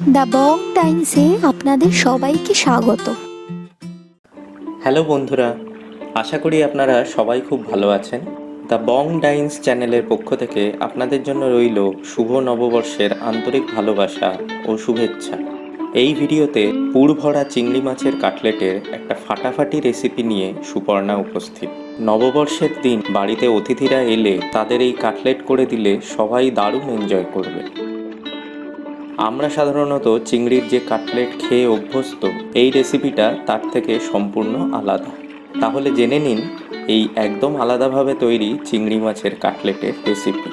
The Bong টাইমসে আপনাদের সবাইকে স্বাগত। হ্যালো বন্ধুরা, আশা করি আপনারা সবাই খুব ভালো আছেন। দ্য বং ডাইন্স চ্যানেলের পক্ষ থেকে আপনাদের জন্য রইল শুভ নববর্ষের আন্তরিক ভালোবাসা ও শুভেচ্ছা। এই ভিডিওতে পুর ভরা চিংড়ি মাছের কাটলেটের একটা ফাটাফাটি রেসিপি নিয়ে সুপর্ণা উপস্থিত। নববর্ষের দিন বাড়িতে অতিথিরা এলে তাদের এই কাটলেট করে দিলে সবাই দারুণ এনজয় করবে। আমরা সাধারণত চিংড়ির যে কাটলেট খেয়ে অভ্যস্ত, এই রেসিপিটা তার থেকে সম্পূর্ণ আলাদা। তাহলে জেনে নিন এই একদম আলাদাভাবে তৈরি চিংড়ি মাছের কাটলেটের রেসিপি।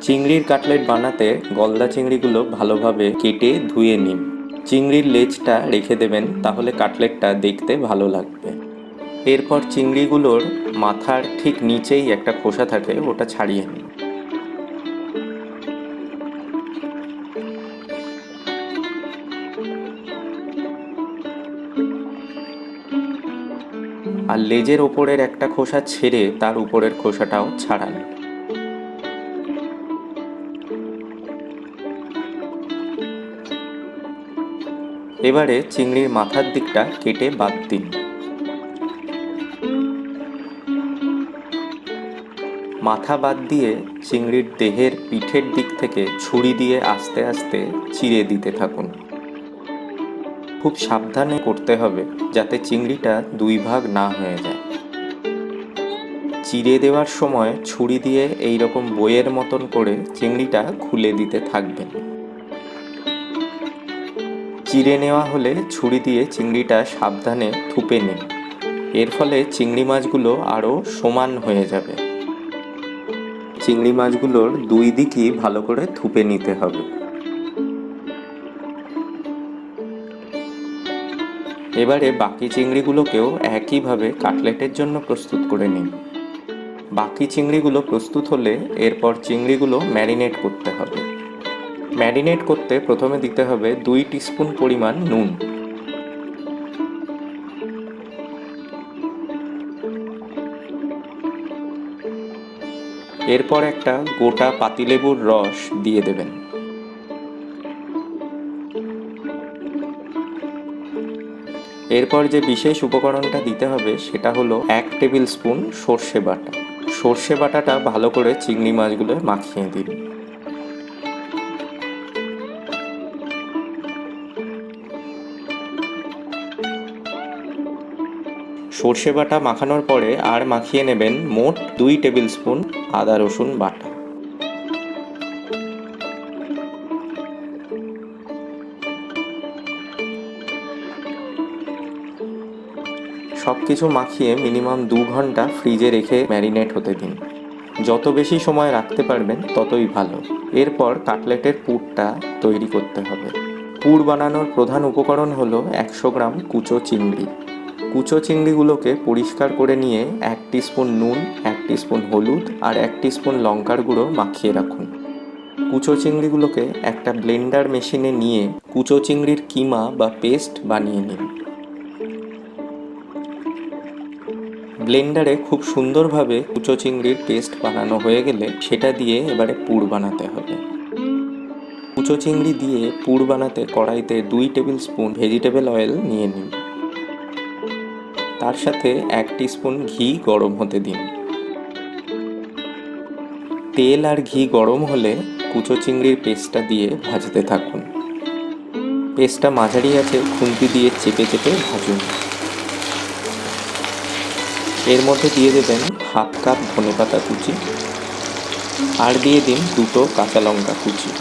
চিংড়ির কাটলেট বানাতে গলদা চিংড়িগুলো ভালোভাবে কেটে ধুয়ে নিন। চিংড়ির লেজটা রেখে দেবেন, তাহলে কাটলেটটা দেখতে ভালো লাগবে। এরপর চিংড়িগুলোর মাথার ঠিক নিচেই একটা খোসা থাকে, ওটা ছাড়িয়ে নিন। আর লেজের ওপরের একটা খোসা ছেড়ে তার উপরের খোসাটাও ছাড়ান। এবারে চিংড়ির মাথার দিকটা কেটে বাদ দিন। মাথা বাদ দিয়ে চিংড়ির দেহের পিঠের দিক থেকে ছুরি দিয়ে আস্তে আস্তে চিড়ে দিতে থাকুন। খুব সাবধানে করতে হবে যাতে চিংড়িটা দুই ভাগ না হয়ে যায়। চিড়ে দেওয়ার সময় ছুরি দিয়ে এই রকম বইয়ের মতন করে চিংড়িটা খুলে দিতে থাকবেন। চিড়ে নেওয়া হলে ছুরি দিয়ে চিংড়িটা সাবধানে থুপে নিন। এর ফলে চিংড়ি মাছগুলো আরও সমান হয়ে যাবে। চিংড়ি মাছগুলোর দুই দিকই ভালো করে থুপে নিতে হবে। এবারে বাকি চিংড়িগুলোকেও একইভাবে কাটলেটের জন্য প্রস্তুত করে নিন। বাকি চিংড়িগুলো প্রস্তুত হলে এরপর চিংড়িগুলো ম্যারিনেট করতে হবে। ম্যারিনেট করতে প্রথমে দিতে হবে 2 টিস্পুন পরিমাণ নুন। এরপর একটা গোটা পাতিলেবুর রস দিয়ে দেবেন। এরপর যে বিশেষ উপকরণটা দিতে হবে সেটা হলো 1 টেবিল স্পুন সর্ষে বাটা। সর্ষে বাটাটা ভালো করে চিংড়ি মাছগুলো মাখিয়ে দিন। সর্ষে বাটা মাখানোর পরে আর মাখিয়ে নেবেন মোট 2 টেবিল স্পুন আদা রসুন বাটা। সব কিছু মাখিয়ে মিনিমাম 2 ঘন্টা ফ্রিজে রেখে ম্যারিনেট হতে দিন। যত বেশি সময় রাখতে পারবেন ততই ভালো। এরপর কাটলেটের পুরটা তৈরি করতে হবে। পুর বানানোর প্রধান উপকরণ হলো 100 গ্রাম কুচো চিংড়ি। কুচো চিংড়িগুলোকে পরিষ্কার করে নিয়ে 1 টিস্পুন নুন, 1 টিস্পুন হলুদ আর 1 টিস্পুন লঙ্কার গুঁড়ো মাখিয়ে রাখুন। কুচো চিংড়িগুলোকে একটা ব্লেন্ডার মেশিনে নিয়ে কুচো চিংড়ির কিমা বা পেস্ট বানিয়ে নিন। ব্লেন্ডারে খুব সুন্দরভাবে কুচো চিংড়ির পেস্ট বানানো হয়ে গেলে সেটা দিয়ে এবারে পুর বানাতে হবে। কুচো চিংড়ি দিয়ে পুর বানাতে কড়াইতে 2 টেবিল স্পুন ভেজিটেবল অয়েল নিয়ে নিন। তার সাথে 1 টিস্পুন ঘি গরম হতে দিন। তেল আর ঘি গরম হলে কুচো চিংড়ির পেস্টটা দিয়ে ভাজতে থাকুন। পেস্টটা মাঝারি আঁচে খুন্তি দিয়ে চেপে চেপে ভাজুন। এর মধ্যে দিয়ে দেবেন 1/2 কাপ ধনেপাতা কুচি আর দিয়ে দিন 2 কাঁচা লঙ্কা কুচি।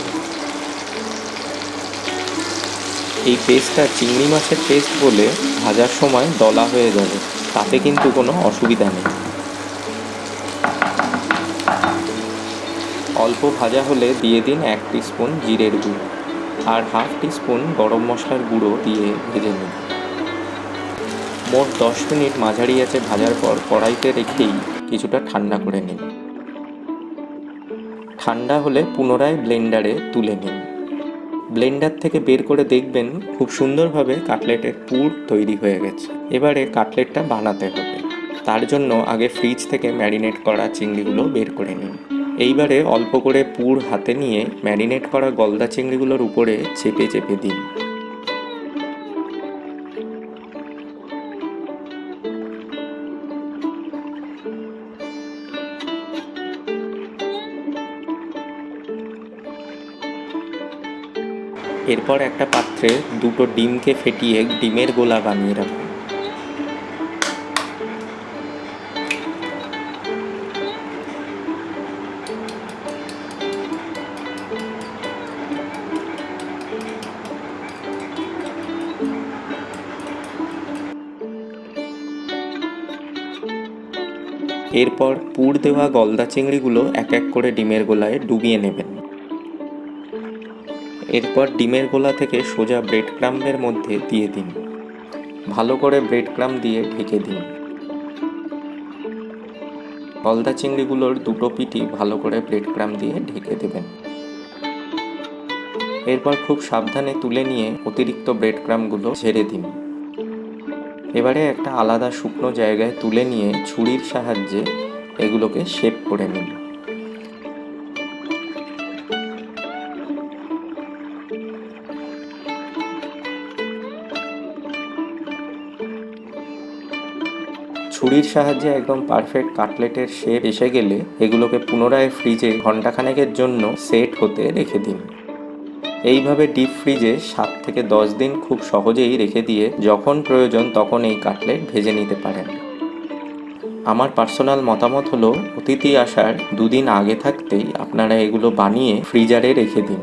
এই পেস্টটা চিংড়ি মাছের পেস্ট বলে ভাজার সময় দলা হয়ে যাবে, তাতে কিন্তু কোনো অসুবিধা নেই। অল্প ভাজা হলে দিয়ে দিন 1 টিস্পুন জিরের গুঁড়ো আর 1/2 টিস্পুন গরম মশলার গুঁড়ো দিয়ে ভেজে নিন। মোট 10 মিনিট মাঝারি আঁচে ভাজার পর কড়াইতে রেখেই কিছুটা ঠান্ডা করে নিন। ঠান্ডা হলে পুনরায় ব্লেন্ডারে তুলে নিন। ব্লেন্ডার থেকে বের করে দেখবেন খুব সুন্দরভাবে কাটলেটের পুর তৈরি হয়ে গেছে। এবারে কাটলেটটা বানাতে হবে। তার জন্য আগে ফ্রিজ থেকে ম্যারিনেট করা চিংড়িগুলো বের করে নিন। এইবারে অল্প করে পুর হাতে নিয়ে ম্যারিনেট করা গলদা চিংড়িগুলোর উপরে চেপে চেপে দিন। এরপর একটা পাত্রে দুটো ডিমকে ফেটিয়ে ডিমের গোলা বানিয়ে রাখুন। এরপর পুর দেওয়া গলদা চিংড়িগুলো এক এক করে ডিমের গোলায় ডুবিয়ে নেবেন। এরপর ডিমের গোলা থেকে সোজা ব্রেড ক্রাম্বের মধ্যে দিয়ে দিন। ভালো করে ব্রেড ক্রাম্ব দিয়ে ঢেকে দিন। গলদা চিংড়িগুলোর দুটো পিঠই ভালো করে ব্রেড ক্রাম্ব দিয়ে ঢেকে দেবেন। এরপর খুব সাবধানে তুলে নিয়ে অতিরিক্ত ব্রেড ক্রাম্বগুলো ঝেড়ে দিন। এবারে একটা আলাদা শুকনো জায়গায় তুলে নিয়ে ছুরির সাহায্যে এগুলোকে শেপ করে নিন। ছুরির সাহায্যে একদম পারফেক্ট কাটলেটের শেপ এসে গেলে এগুলোকে পুনরায় ফ্রিজে ঘন্টাখানেকের জন্য সেট হতে রেখে দিন। এইভাবে ডিপ ফ্রিজে 7 থেকে 10 দিন খুব সহজেই রেখে দিয়ে যখন প্রয়োজন তখন এই কাটলেট ভেজে নিতে পারেন। আমার পার্সোনাল মতামত হলো অতিথি আসার 2 দিন আগে থাকতেই আপনারা এগুলো বানিয়ে ফ্রিজারে রেখে দিন,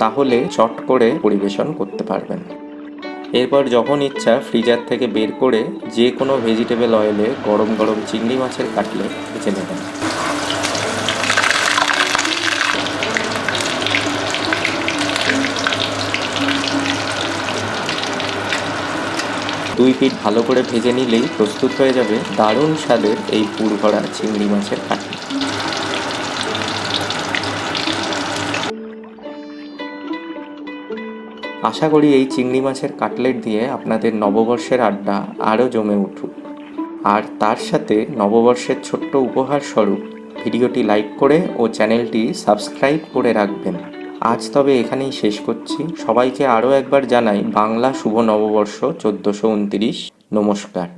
তাহলে চট করে পরিবেশন করতে পারবেন। এরপর যখন ইচ্ছা ফ্রিজার থেকে বের করে যে কোনো ভেজিটেবল অয়েলে গরম গরম চিংড়ি মাছের কাটলেট ভেজে নেবেন। দুই পিঠ ভালো করে ভেজে নিলেই প্রস্তুত হয়ে যাবে দারুণ স্বাদের এই পুর ভরা চিংড়ি মাছের কাটলেট। আশা করি এই চিংড়ি মাছের কাটলেট দিয়ে আপনাদের নববর্ষের আড্ডা আরও জমে উঠুক। আর তার সাথে নববর্ষের ছোট্ট উপহার স্বরূপ ভিডিওটি লাইক করে ও চ্যানেলটি সাবস্ক্রাইব করে রাখবেন। আজ তবে এখানেই শেষ করছি। সবাইকে আরও একবার জানাই বাংলা শুভ নববর্ষ 1429। নমস্কার।